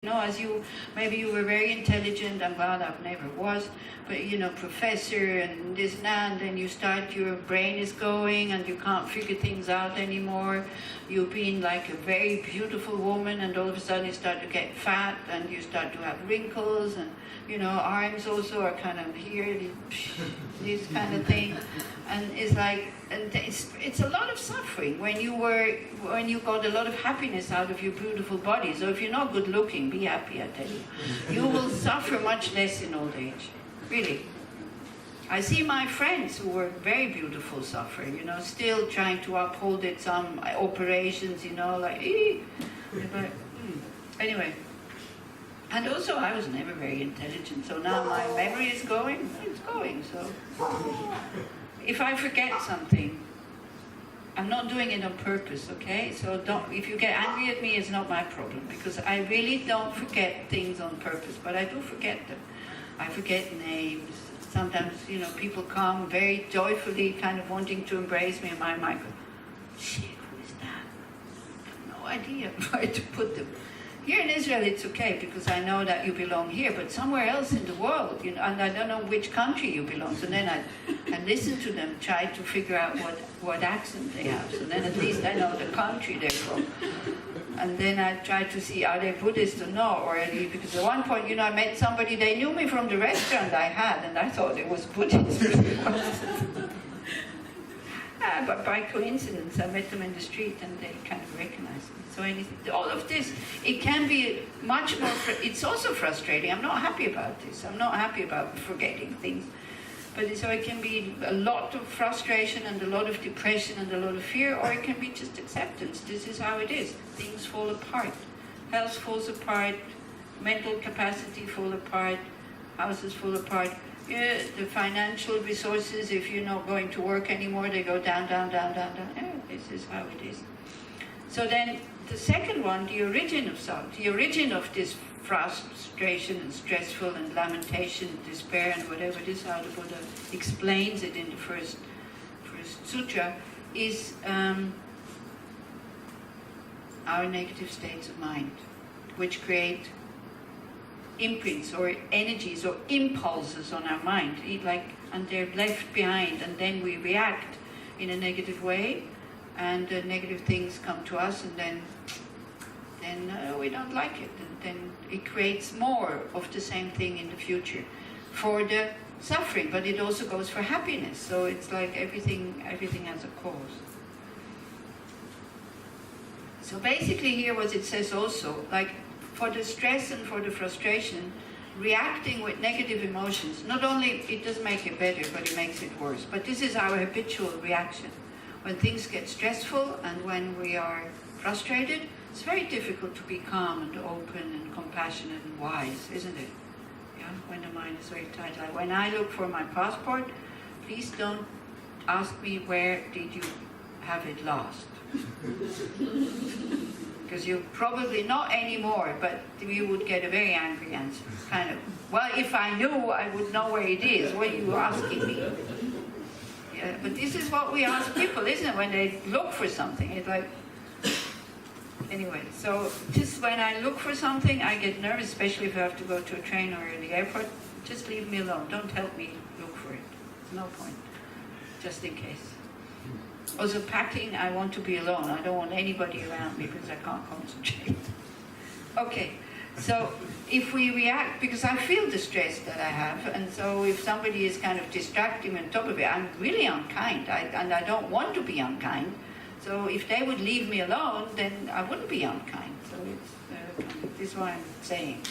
As maybe you were very intelligent, I'm glad I never was, but professor and this and that, and then you start, your brain is going and you can't figure things out anymore. You've been like a very beautiful woman and all of a sudden you start to get fat and you start to have wrinkles and, arms also are kind of here, this kind of thing. And it's like, and it's a lot of suffering when you got a lot of happiness out of your beautiful body. So if you're not good looking, be happy, I tell you. You will suffer much less in old age, really. I see my friends who were very beautiful suffering, still trying to uphold it, some operations, like, but, anyway. And also I was never very intelligent, so now my memory is going, it's going, so. If I forget something, I'm not doing it on purpose, okay? So if you get angry at me, it's not my problem, because I really don't forget things on purpose, but I do forget them. I forget names. Sometimes, people come very joyfully, kind of wanting to embrace me, and my mind goes, shit, who is that? I have no idea where to put them. Here in Israel, it's okay, because I know that you belong here, but somewhere else in the world, and I don't know which country you belong to. So then I listen to them, try to figure out what accent they have. So then at least I know the country they're from. And then I try to see, are they Buddhist or not? Or because at one point, I met somebody, they knew me from the restaurant I had, and I thought it was Buddhist. But by coincidence, I met them in the street and they kind of recognized me. So all of this, it can be much more, it's also frustrating. I'm not happy about this. I'm not happy about forgetting things. But so it can be a lot of frustration and a lot of depression and a lot of fear, or it can be just acceptance. This is how it is. Things fall apart. Health falls apart. Mental capacity fall apart. Houses fall apart. Yeah, the financial resources, if you're not going to work anymore, they go down, down, down, down, down. Yeah, this is how it is. So then the second one, the origin of this frustration and stressful and lamentation, despair and whatever it is, how the Buddha explains it in the first sutra, is our negative states of mind, which create imprints or energies or impulses on our mind, and they're left behind, and then we react in a negative way, and negative things come to us, and then we don't like it, and then it creates more of the same thing in the future for the suffering, but it also goes for happiness. So it's like everything has a cause. So basically here what it says also, like for the stress and for the frustration, reacting with negative emotions, not only it doesn't make it better, but it makes it worse. But this is our habitual reaction. When things get stressful and when we are frustrated, it's very difficult to be calm and open and compassionate and wise, isn't it? Yeah, when the mind is very tight. Like when I look for my passport, please don't ask me where did you have it lost. Because you probably not anymore, but you would get a very angry answer. Kind of, well, if I knew, I would know where it is. What are you asking me? Yeah, but this is what we ask people, isn't it? When they look for something, it's like, anyway. So just when I look for something, I get nervous, especially if I have to go to a train or in the airport. Just leave me alone. Don't help me look for it. No point. Just in case. Also packing, I want to be alone. I don't want anybody around me because I can't concentrate. Okay, so if we react, because I feel the stress that I have, and so if somebody is kind of distracting on top of it, I'm really unkind, and I don't want to be unkind. So if they would leave me alone, then I wouldn't be unkind. So this is what I'm saying.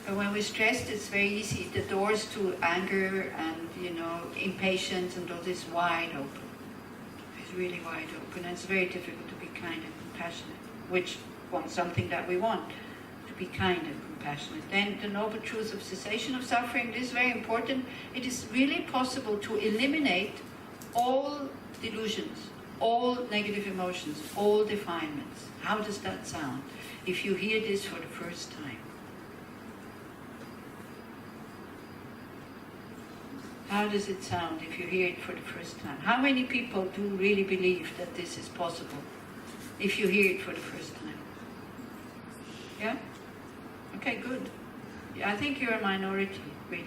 But when we're stressed, it's very easy. The doors to anger and, impatience and all this wide open. Really wide open, and it's very difficult to be kind and compassionate, which wants something that we want, to be kind and compassionate. Then the noble truth of cessation of suffering, this is very important. It is really possible to eliminate all delusions, all negative emotions, all defilements. How does that sound if you hear this for the first time? How does it sound if you hear it for the first time? How many people do really believe that this is possible if you hear it for the first time? Yeah? Okay, good. Yeah, I think you're a minority, really.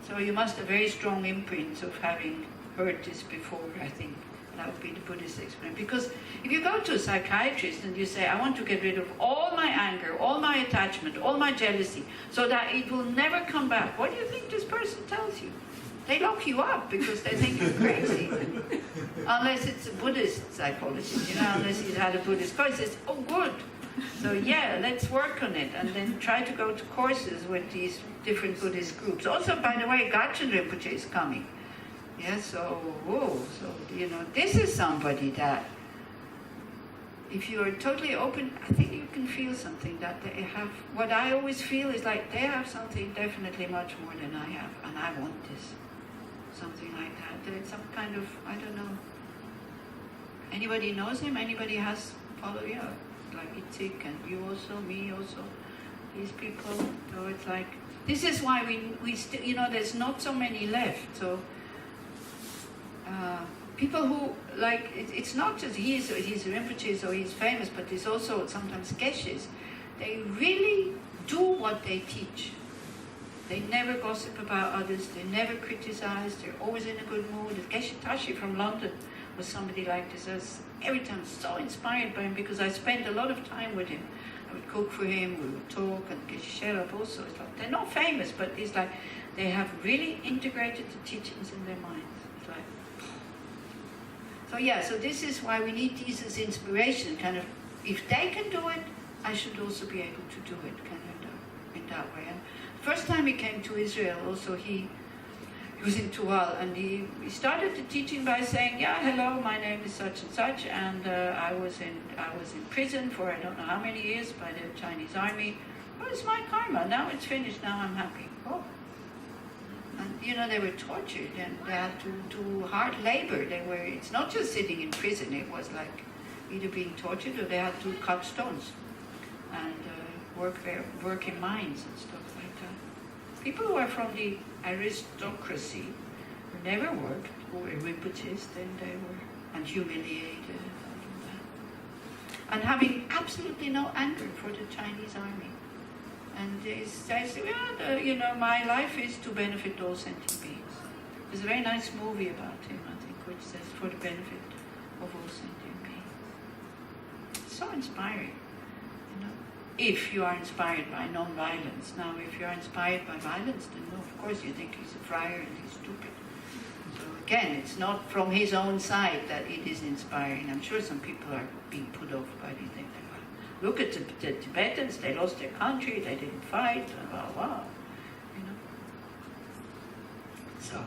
So you must have very strong imprints of having heard this before, I think. That would be the Buddhist explanation. Because if you go to a psychiatrist and you say, I want to get rid of all my anger, all my attachment, all my jealousy, so that it will never come back, what do you think this person tells you? They lock you up because they think you're crazy. Unless it's a Buddhist psychologist, unless he's had a Buddhist course, he says, oh, good. So yeah, let's work on it, and then try to go to courses with these different Buddhist groups. Also, by the way, Gachin Rinpoche is coming. Yeah, so this is somebody that, if you are totally open, I think you can feel something that they have. What I always feel is like they have something definitely much more than I have, and I want this. Something like that. There's some kind of, I don't know. Anybody knows him? Anybody has followed? Yeah, like Itzik and you also, me also, these people. So it's like, this is why we still, there's not so many left. So people who, like, it's not just he's Rinpoche, so he's famous, but there's also sometimes Geshes. They really do what they teach. They never gossip about others, they never criticize, they're always in a good mood. Geshe Tashi from London was somebody like this. I was every time so inspired by him because I spent a lot of time with him. I would cook for him, we would talk, and Geshe Sherab also. It's like, they're not famous, but it's like they have really integrated the teachings in their minds. It's like, so yeah, so this is why we need these as inspiration, kind of, if they can do it, I should also be able to do it, kind of in that way. And first time he came to Israel, also he was in Tual, and he started the teaching by saying, yeah, hello, my name is such and such, and I was in prison for I don't know how many years by the Chinese army. Well, it's my karma, now it's finished, now I'm happy. Oh. And they were tortured, and they had to do hard labor. It's not just sitting in prison, it was like either being tortured or they had to cut stones and work in mines and stuff like that. People who are from the aristocracy who never worked, who were Rinpoches, then they were, and humiliated and all that. And having absolutely no anger for the Chinese army. And they say, yeah, my life is to benefit all sentient beings. There's a very nice movie about him, I think, which says, for the benefit of all sentient beings. It's so inspiring, if you are inspired by non-violence. Now, if you're inspired by violence, then no, of course you think he's a friar and he's stupid. So again, it's not from his own side that it is inspiring. I'm sure some people are being put off by these things. Look at the Tibetans, they lost their country, they didn't fight, wow. So,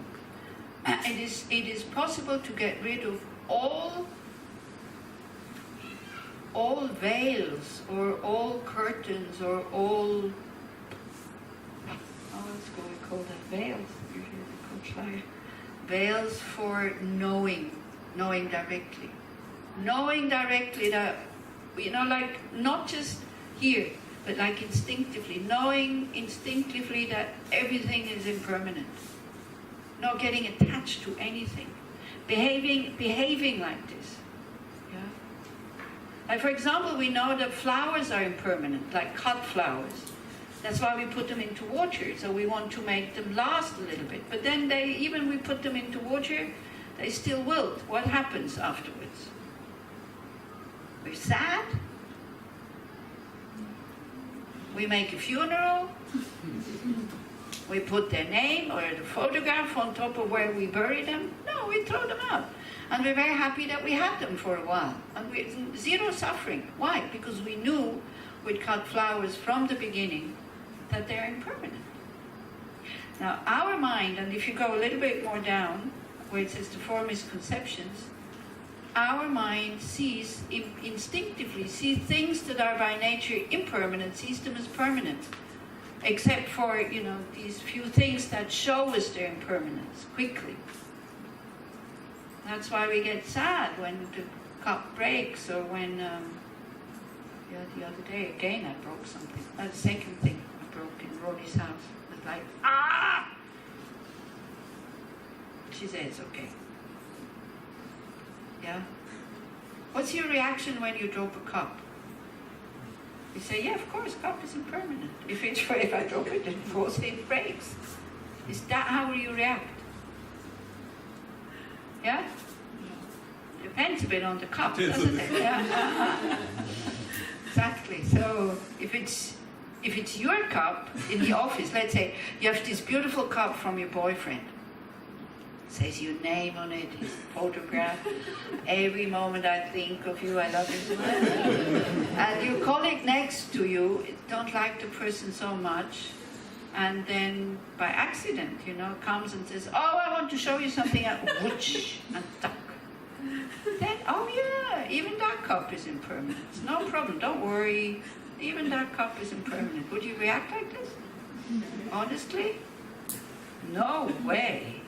it is possible to get rid of all veils, or all curtains, or all, we call that veils, usually veils for knowing directly. Knowing directly that, like not just here, but like instinctively, knowing instinctively that everything is impermanent. Not getting attached to anything. Behaving like this. Yeah? Like for example, we know that flowers are impermanent, like cut flowers. That's why we put them into water, so we want to make them last a little bit. But then even we put them into water, they still wilt. What happens afterwards? We're sad. We make a funeral. We put their name or the photograph on top of where we bury them. No, we throw them out. And we're very happy that we had them for a while. And zero suffering. Why? Because we knew with cut flowers from the beginning that they're impermanent. Now, our mind, and if you go a little bit more down, where it says the four misconceptions, our mind instinctively sees things that are by nature impermanent, sees them as permanent. Except for, these few things that show us their impermanence quickly. That's why we get sad when the cup breaks, or when, the other day, again, I broke something. That's the second thing I broke in Ronnie's house. It was like, ah! She said, it's okay. Yeah? What's your reaction when you drop a cup? We say, yeah, of course, cup is impermanent. If I drop it, it falls, it breaks. Is that how you react? Yeah? Depends a bit on the cup, doesn't it? Yeah. Exactly. So if it's your cup in the office, let's say you have this beautiful cup from your boyfriend. Says your name on it, his photograph. Every moment I think of you, I love you. And your colleague next to you don't like the person so much, and then by accident, comes and says, "Oh, I want to show you something," and whoosh, and tuck. Then, oh yeah, even that cup is impermanent. It's no problem, don't worry. Even that cup is impermanent. Would you react like this? Honestly? No way.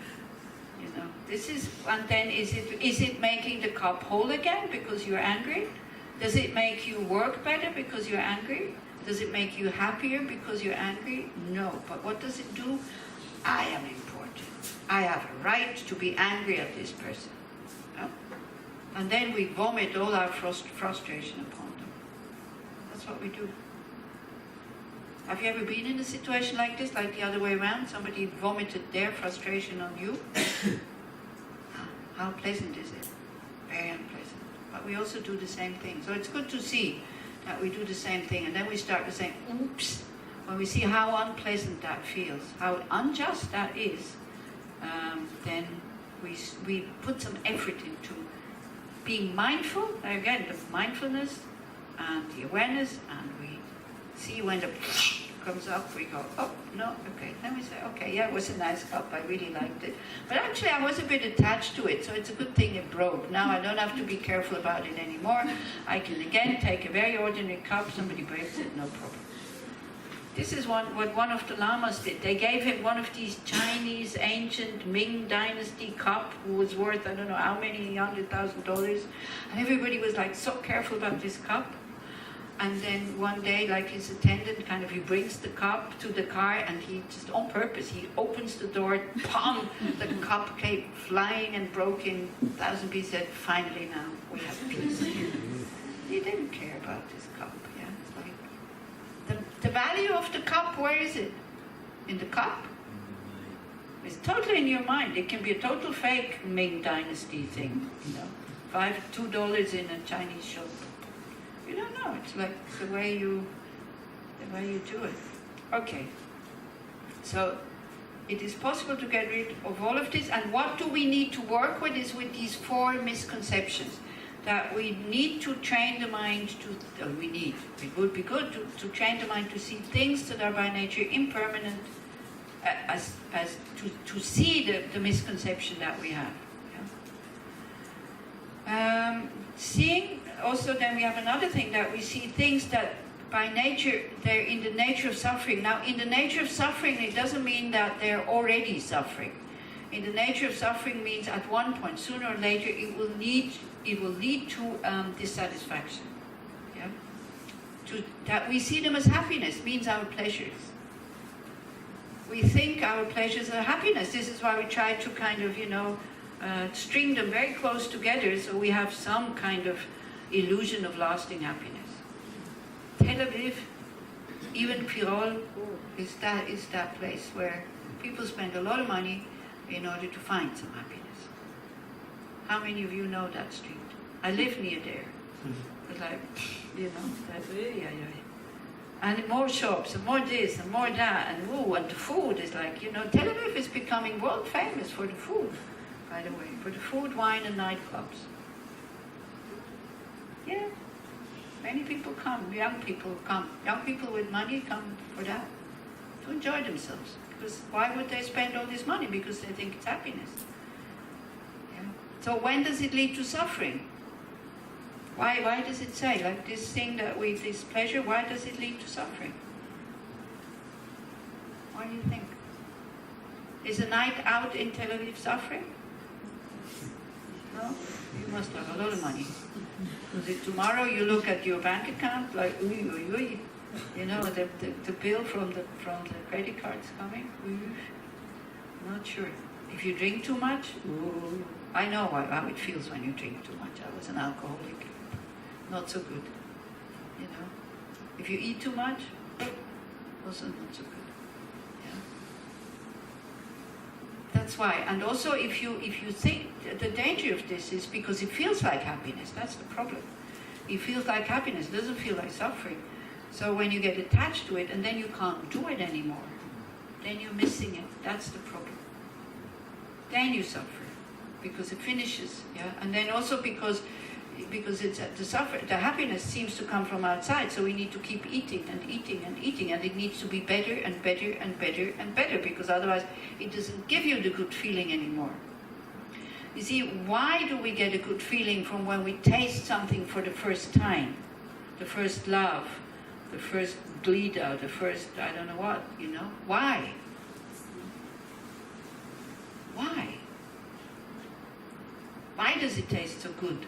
This is, and then is it making the cup whole again because you're angry? Does it make you work better because you're angry? Does it make you happier because you're angry? No. But what does it do? I am important. I have a right to be angry at this person. No? And then we vomit all our frustration upon them. That's what we do. Have you ever been in a situation like this, like the other way around? Somebody vomited their frustration on you? How pleasant is it? Very unpleasant. But we also do the same thing. So it's good to see that we do the same thing. And then we start to say, oops, when we see how unpleasant that feels, how unjust that is, then we put some effort into being mindful. Again, the mindfulness and the awareness, and we see when the comes up, we go, oh, no, okay. Then we say, okay, yeah, it was a nice cup, I really liked it. But actually, I was a bit attached to it, so it's a good thing it broke. Now I don't have to be careful about it anymore. I can again take a very ordinary cup, somebody breaks it, no problem. This is what one of the lamas did. They gave him one of these Chinese ancient Ming Dynasty cup, who was worth, I don't know how many $100,000. And everybody was like so careful about this cup. And then one day, like his attendant, he brings the cup to the car, and he just on purpose, he opens the door, pom, the cup came flying and broke in 1,000 pieces. Said, finally now, we have peace. He didn't care about this cup, yeah. It's like, the value of the cup, where is it? In the cup? It's totally in your mind. It can be a total fake Ming Dynasty thing, $2 in a Chinese shop. You don't know. It's like the way you do it. Okay. So it is possible to get rid of all of this. And what do we need to work with is with these 4 misconceptions. That we need to train the mind to, it would be good to train the mind to see things that are by nature impermanent, as to see the misconception that we have. Yeah? Seeing, also then we have another thing, that we see things that by nature, they're in the nature of suffering. Now, in the nature of suffering, it doesn't mean that they're already suffering. In the nature of suffering means at one point, sooner or later, it will lead to dissatisfaction. Yeah? That we see them as happiness means our pleasures. We think our pleasures are happiness. This is why we try to string them very close together, so we have some kind of illusion of lasting happiness. Tel Aviv, even Pirol, is that place where people spend a lot of money in order to find some happiness. How many of you know that street? I live near there. It's like, and more shops, and more this, and more that, and the food is like, Tel Aviv is becoming world famous for the food, by the way, for the food, wine, and nightclubs. Yeah, many people come, young people with money come for that, to enjoy themselves. Because why would they spend all this money? Because they think it's happiness. Yeah. So when does it lead to suffering? Why does it say, like this thing that this pleasure, why does it lead to suffering? What do you think? Is a night out in Tel Aviv suffering? No? You must have a lot of money. Because if tomorrow you look at your bank account, like, the bill from the credit cards coming, not sure. If you drink too much, I know how it feels when you drink too much. I was an alcoholic. Not so good. If you eat too much, also not so good. Yeah. That's why. And also, if you think the danger of this is because it feels like happiness. That's the problem. It feels like happiness. It doesn't feel like suffering. So when you get attached to it, and then you can't do it anymore, then you're missing it. That's the problem. Then you suffer because it finishes. Yeah. And then also because it's the happiness seems to come from outside, so we need to keep eating and eating and eating, and it needs to be better and better and better and better, because otherwise it doesn't give you the good feeling anymore. You see, why do we get a good feeling from when we taste something for the first time? The first love, the first glida, the first I don't know what, Why? Why? Why does it taste so good?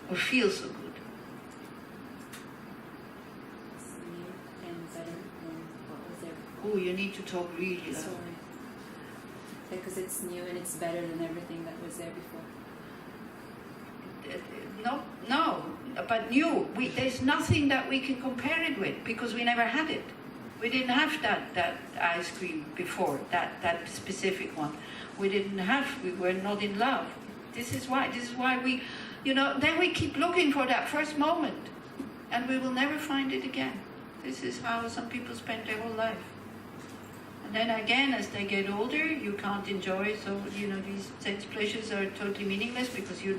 Or feel so good? It's new and better than what was there. Oh, you need to talk really loud. Sorry. Because it's new and it's better than everything that was there before. No, but new. There's nothing that we can compare it with, because we never had it. We didn't have that ice cream before, that specific one. We were not in love. This is why we, then we keep looking for that first moment, and we will never find it again. This is how some people spend their whole life. And then again, as they get older, you can't enjoy, so, these sense pleasures are totally meaningless, because you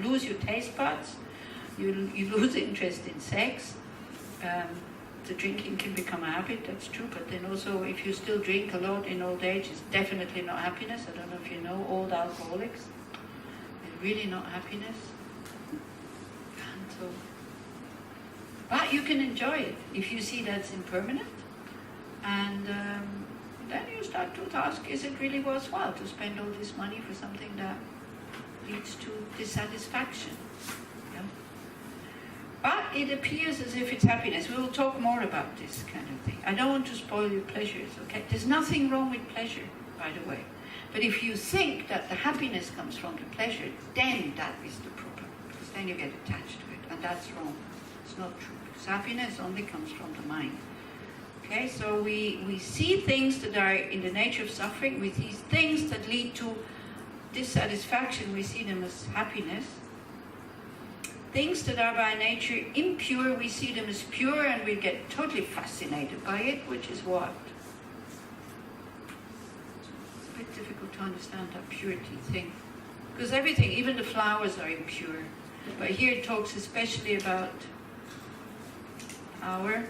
lose your taste buds, you lose interest in sex. The drinking can become a habit, that's true, but then also if you still drink a lot in old age, it's definitely not happiness. I don't know if you know old alcoholics. It's really not happiness. And so, but you can enjoy it if you see that's impermanent. And then you start to ask, is it really worthwhile to spend all this money for something that leads to dissatisfaction? Yeah. But it appears as if it's happiness. We will talk more about this kind of thing. I don't want to spoil your pleasures, okay? There's nothing wrong with pleasure, by the way. But if you think that the happiness comes from the pleasure, then that is the problem. Because then you get attached to it, and that's wrong. It's not true. Because happiness only comes from the mind. Okay, so we see things that are in the nature of suffering. We see things that lead to dissatisfaction. We see them as happiness. Things that are by nature impure, we see them as pure, and we get totally fascinated by it, which is what? It's a bit difficult to understand that purity thing. Because everything, even the flowers are impure. But here it talks especially about our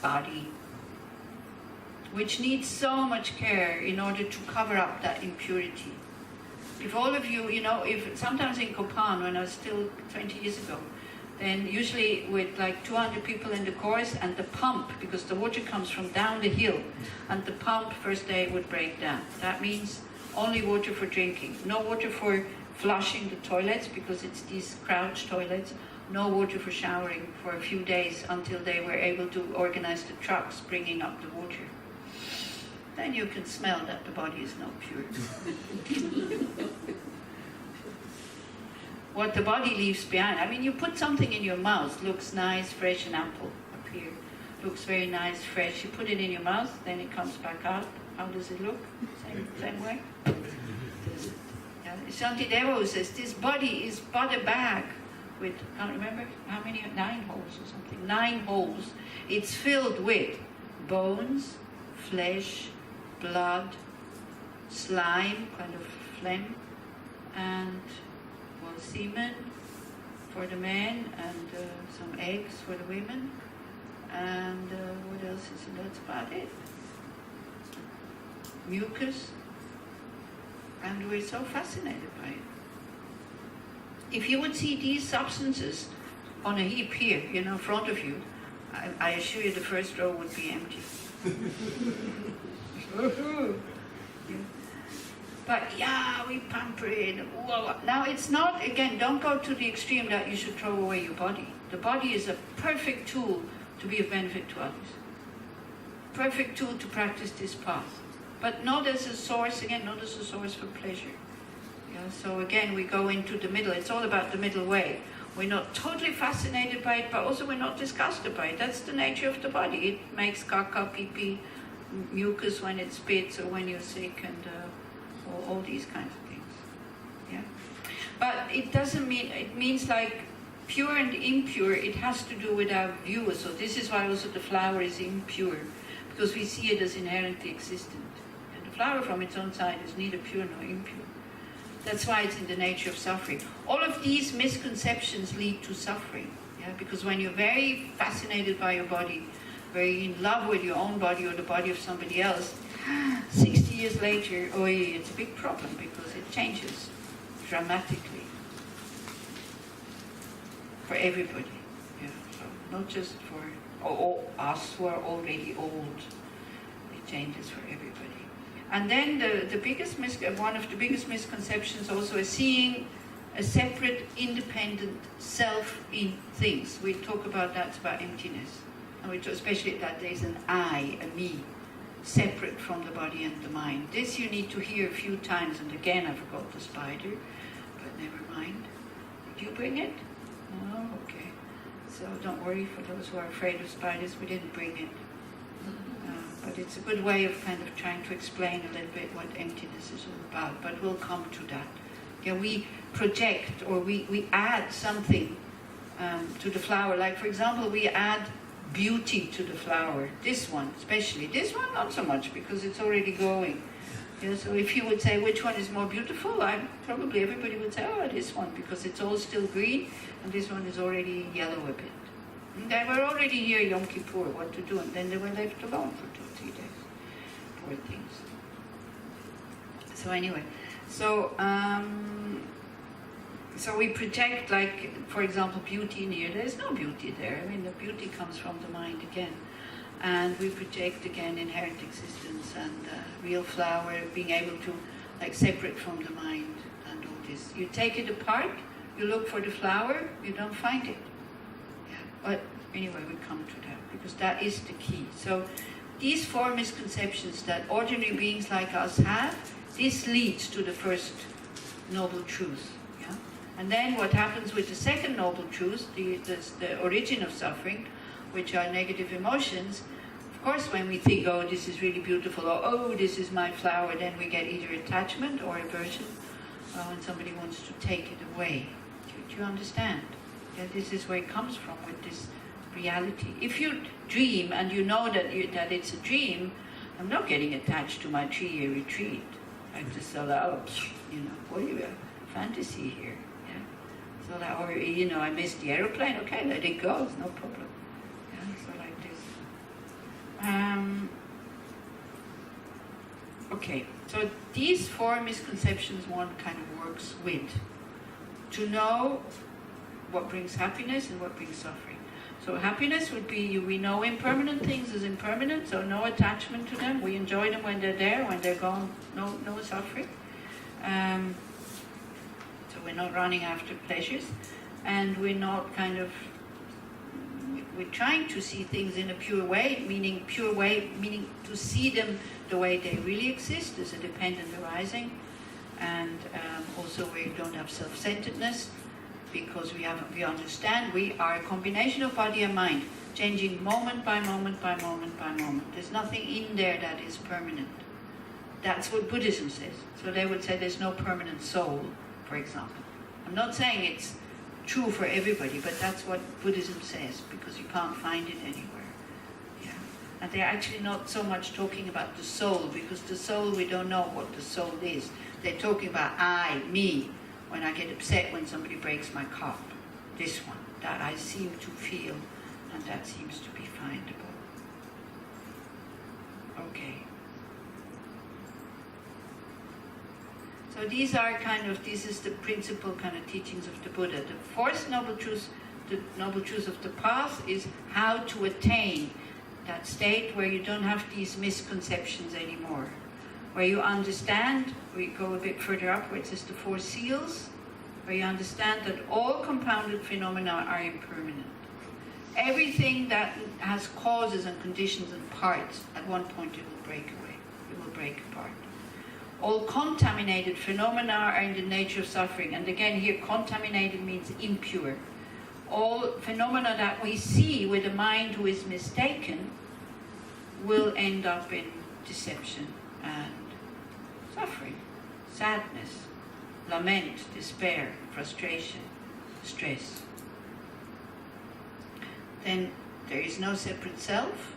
body, which needs so much care in order to cover up that impurity. If all of you, if sometimes in Kopan, when I was still 20 years ago, then usually with like 200 people in the course, and the pump, because the water comes from down the hill, and the pump first day would break down. That means only water for drinking, no water for flushing the toilets, because it's these crouch toilets, no water for showering for a few days until they were able to organize the trucks bringing up the water. Then you can smell that the body is not pure. What the body leaves behind. You put something in your mouth, looks nice, fresh, an apple up here. Looks very nice, fresh. You put it in your mouth, then it comes back out. How does it look? Same way? Yeah. Shantideva says, this body is but a bag with, I can't remember how many, 9 holes or something. 9 holes. It's filled with bones, flesh, blood, slime, kind of phlegm, and semen for the men, and some eggs for the women, and what else is it? That's about it. Mucus, and we're so fascinated by it. If you would see these substances on a heap here, in front of you, I assure you the first row would be empty. But we pamper it. Whoa. Now it's not, again, don't go to the extreme that you should throw away your body. The body is a perfect tool to be of benefit to others. Perfect tool to practice this path. But not as a source, not as a source for pleasure. So again, we go into the middle. It's all about the middle way. We're not totally fascinated by it, but also we're not disgusted by it. That's the nature of the body. It makes caca, pee-pee, mucus when it spits or when you're sick, and all these kinds of things. Yeah, but it doesn't mean, it means like pure and impure. It has to do with our view. So this is why also the flower is impure, because we see it as inherently existent. And the flower from its own side is neither pure nor impure. That's why it's in the nature of suffering. All of these misconceptions lead to suffering. Yeah, because when you're very fascinated by your body, very in love with your own body or the body of somebody else, 60 years later, it's a big problem because it changes dramatically for everybody. Yeah, so not just for us who are already old. It changes for everybody. And then one of the biggest misconceptions also is seeing a separate, independent self in things. We talk about that, about emptiness. And we talk especially that there's an I, a me, separate from the body and the mind. This you need to hear a few times, and again I forgot the spider, but never mind. Did you bring it? No? Okay. So don't worry, for those who are afraid of spiders, we didn't bring it. But it's a good way of kind of trying to explain a little bit what emptiness is all about, but we'll come to that. Yeah, we project or we add something to the flower. Like, for example, we add beauty to the flower. This one, especially. This one, not so much, because it's already going. Yeah, so if you would say which one is more beautiful, probably everybody would say, this one, because it's all still green, and this one is already yellow a bit. And they were already here Yom Kippur, what to do, and then they were left alone for 2 or 3 days. Poor things. So anyway, so we project, like, for example, beauty in here. There's no beauty there. I mean, the beauty comes from the mind again. And we project again inherent existence and real flower, being able to, like, separate from the mind and all this. You take it apart, you look for the flower, you don't find it. But anyway, we come to that, because that is the key. So these 4 misconceptions that ordinary beings like us have, this leads to the first noble truth. Yeah? And then what happens with the second noble truth, the origin of suffering, which are negative emotions, of course when we think, this is really beautiful, or this is my flower, then we get either attachment or aversion when somebody wants to take it away. Do you understand? Yeah, this is where it comes from, with this reality. If you dream and you know that it's a dream, I'm not getting attached to my 3-year retreat. I just thought, fantasy here. Yeah. So that, or I missed the aeroplane. Okay, let it go. It's no problem. Yeah. So like this. Okay. So these 4 misconceptions one kind of works with, to know what brings happiness and what brings suffering. So happiness would be, we know impermanent things as impermanent, so no attachment to them. We enjoy them when they're there, when they're gone, no suffering. So we're not running after pleasures, and we're not we're trying to see things in a pure way, meaning to see them the way they really exist, as a dependent arising, and also we don't have self-centeredness, because we understand we are a combination of body and mind, changing moment by moment by moment by moment. There's nothing in there that is permanent. That's what Buddhism says. So they would say there's no permanent soul, for example. I'm not saying it's true for everybody, but that's what Buddhism says, because you can't find it anywhere. Yeah. And they're actually not so much talking about the soul, because the soul, we don't know what the soul is. They're talking about I, me, when I get upset when somebody breaks my cup. This one, that I seem to feel, and that seems to be findable. Okay. So these are this is the principal kind of teachings of the Buddha. The 4th noble truth, the noble truth of the path, is how to attain that state where you don't have these misconceptions anymore. Where you understand, we go a bit further up where it says the 4 seals, where you understand that all compounded phenomena are impermanent. Everything that has causes and conditions and parts, at one point it will break away, it will break apart. All contaminated phenomena are in the nature of suffering. And again here, contaminated means impure. all phenomena that we see with a mind who is mistaken will end up in deception and suffering, sadness, lament, despair, frustration, stress. Then there is no separate self.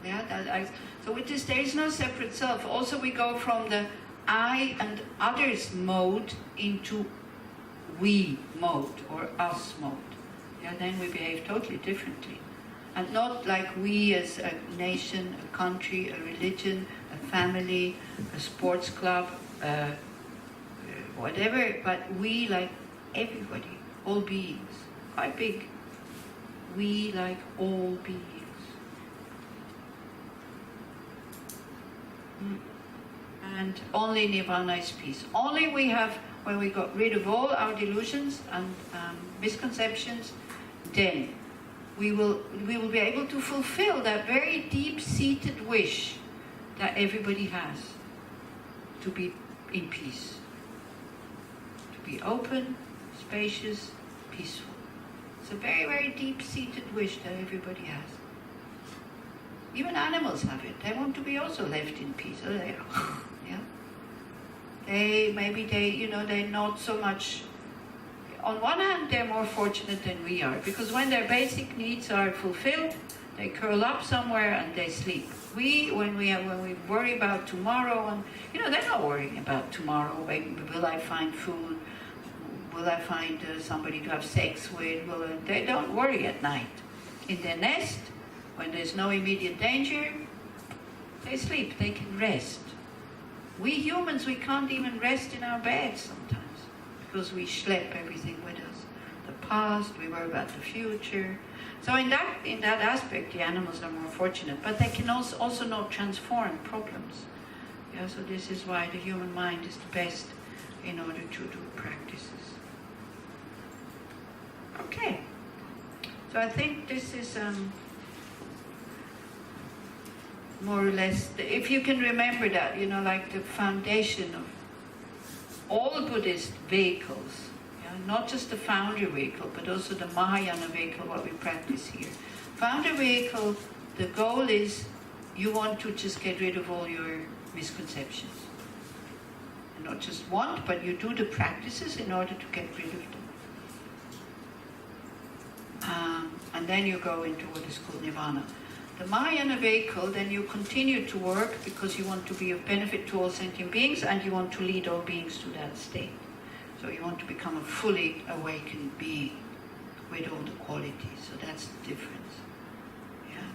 Yeah, so with this, there is no separate self. Also, we go from the I and others mode into we mode or us mode. Yeah, then we behave totally differently. And not like we as a nation, a country, a religion, a family, a sports club, whatever, but we like everybody, all beings, quite big. We like all beings. And only Nirvana is peace. Only we have, when we got rid of all our delusions and misconceptions, then we will be able to fulfill that very deep-seated wish that everybody has, to be in peace, to be open, spacious, peaceful. It's a very, very deep-seated wish that everybody has. Even animals have it. They want to be also left in peace. Oh, they are. Yeah. They're not so much. On one hand, they're more fortunate than we are, because when their basic needs are fulfilled, they curl up somewhere and they sleep. When we worry about tomorrow, and they're not worrying about tomorrow. Will I find food? Will I find somebody to have sex with? They don't worry at night. In their nest, when there's no immediate danger, they sleep. They can rest. We humans, we can't even rest in our beds sometimes, because we schlep everything with us. The past, we worry about the future. So in that aspect, the animals are more fortunate, but they can also not transform problems. Yeah, so this is why the human mind is the best in order to do practices. Okay. So I think this is more or less, if you can remember that, like the foundation of all Buddhist vehicles, not just the founder vehicle, but also the Mahayana vehicle, what we practice here. Founder vehicle, the goal is you want to just get rid of all your misconceptions. And not just want, but you do the practices in order to get rid of them. And then you go into what is called Nirvana. The Mahayana vehicle, then you continue to work because you want to be of benefit to all sentient beings and you want to lead all beings to that state. So you want to become a fully awakened being with all the qualities. So that's the difference. Yeah.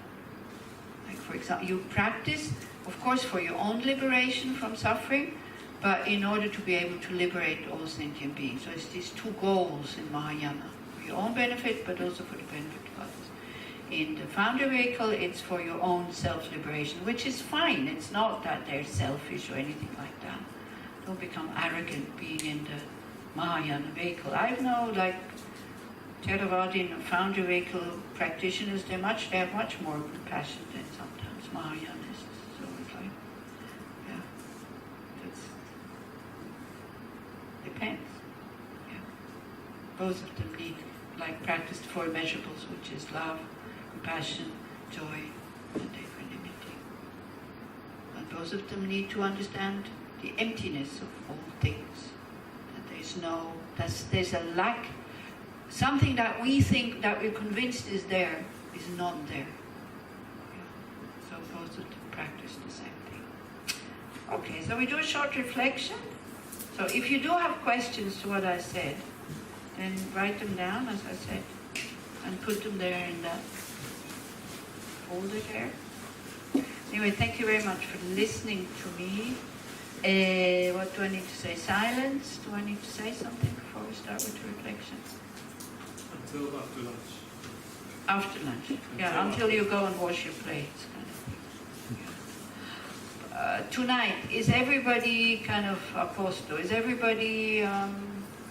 Like for example, you practice, of course, for your own liberation from suffering, but in order to be able to liberate all sentient beings. So it's these two goals in Mahayana. For your own benefit, but also for the benefit of others. In the founder vehicle, it's for your own self-liberation, which is fine. It's not that they're selfish or anything like that. Don't become arrogant being in the Mahayana vehicle. I know, like Theravada and founder vehicle practitioners, they have much more compassion than sometimes Mahayanists. So it's like, yeah, it depends. Yeah. Both of them need, like, practice the four immeasurables, which is love, compassion, joy, and equanimity. And both of them need to understand the emptiness of all things. There's a lack, something that we think, that we're convinced is there, is not there. Yeah. So both of them practice the same thing. Okay, so we do a short reflection. So if you do have questions to what I said, then write them down, as I said, and put them there in that folder there. Anyway, thank you very much for listening to me. What do I need to say? Silence? Do I need to say something before we start with the reflection? Until after lunch. After lunch, yeah, until you go and wash your plates, kind of thing. Yeah. Tonight, is everybody kind of a posto? Is everybody,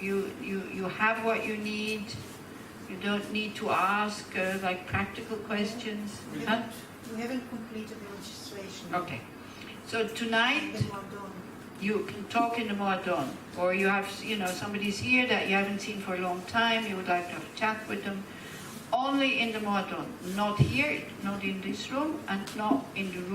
you have what you need? You don't need to ask like practical questions? We haven't completed the registration. Okay. So tonight, you can talk in the Moadon, or you have, somebody's here that you haven't seen for a long time, you would like to have a chat with them. only in the marathon, not here, not in this room, and not in the room.